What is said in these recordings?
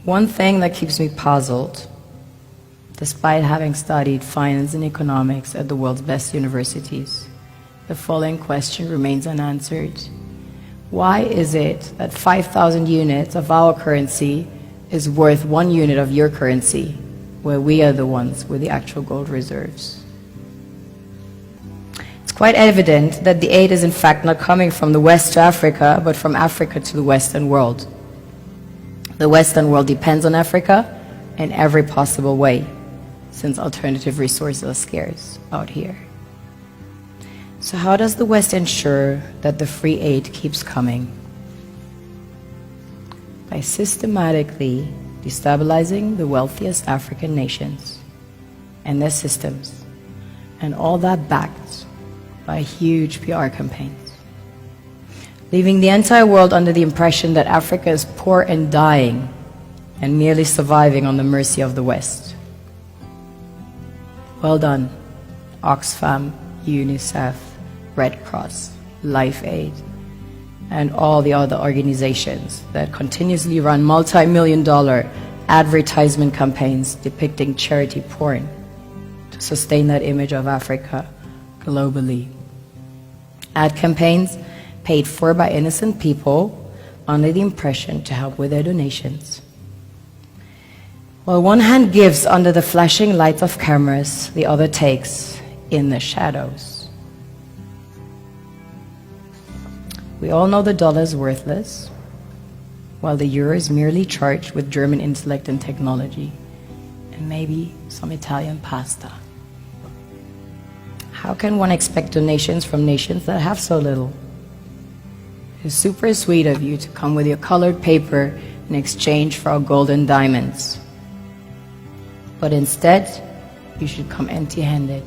One thing that keeps me puzzled, despite having studied finance and economics at the world's best universities, the following question remains unanswered. Why is it that 5,000 units of our currency is worth 1 unit of your currency, where we are the ones with the actual gold reserves? It's quite evident that the aid is in fact not coming from the West to Africa, but from Africa to the Western world. The Western world depends on Africa in every possible way, since alternative resources are scarce out here. So how does the West ensure that the free aid keeps coming? By systematically destabilizing the wealthiest African nations and their systems, and all that backed by huge PR campaigns, leaving the entire world under the impression that Africa is poor and dying and merely surviving on the mercy of the West. Well done, Oxfam, UNICEF, Red Cross, Life Aid, and all the other organizations that continuously run multi-million-dollar advertisement campaigns depicting charity porn to sustain that image of Africa globally. Ad campaigns paid for by innocent people under the impression to help with their donations. While one hand gives under the flashing lights of cameras, the other takes in the shadows. We all know the dollar is worthless, while the euro is merely charged with German intellect and technology, and maybe some Italian pasta. How can one expect donations from nations that have so little? It's super sweet of you to come with your colored paper in exchange for our gold and diamonds. But instead, you should come empty-handed,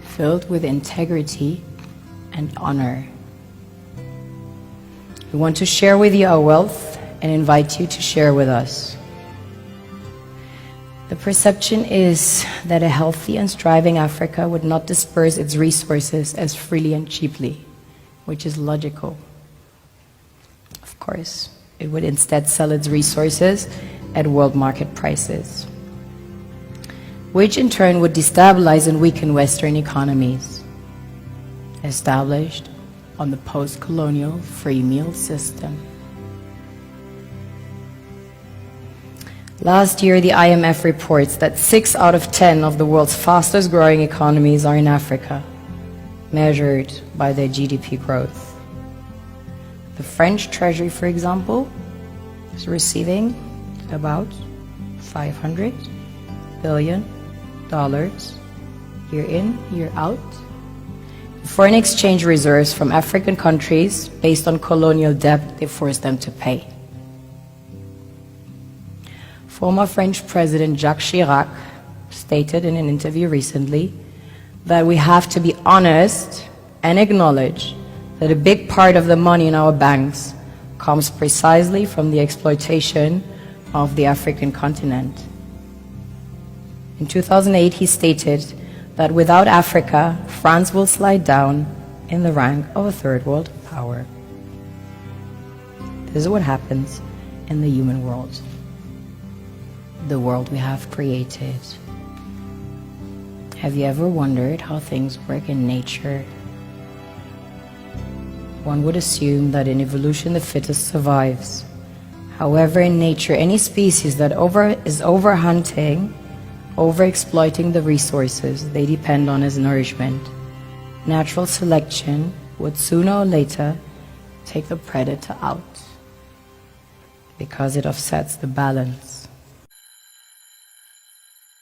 filled with integrity and honor. We want to share with you our wealth and invite you to share with us. The perception is that a healthy and striving Africa would not disperse its resources as freely and cheaply, which is logical. Of course, it would instead sell its resources at world market prices, which in turn would destabilize and weaken Western economies, established on the post-colonial free meal system. Last year, the IMF reports that 6 out of 10 of the world's fastest growing economies are in Africa, measured by their GDP growth. The French Treasury, for example, is receiving about $500 billion year in, year out. Foreign exchange reserves from African countries based on colonial debt they forced them to pay. Former French President Jacques Chirac stated in an interview recently that we have to be honest and acknowledge that a big part of the money in our banks comes precisely from the exploitation of the African continent. In 2008, he stated that without Africa, France will slide down in the rank of a third world power. This is what happens in the human world, the world we have created. Have you ever wondered how things work in nature? One would assume that in evolution the fittest survives. However, in nature, any species that is overhunting, overexploiting the resources they depend on as nourishment, natural selection would sooner or later take the predator out, because it offsets the balance.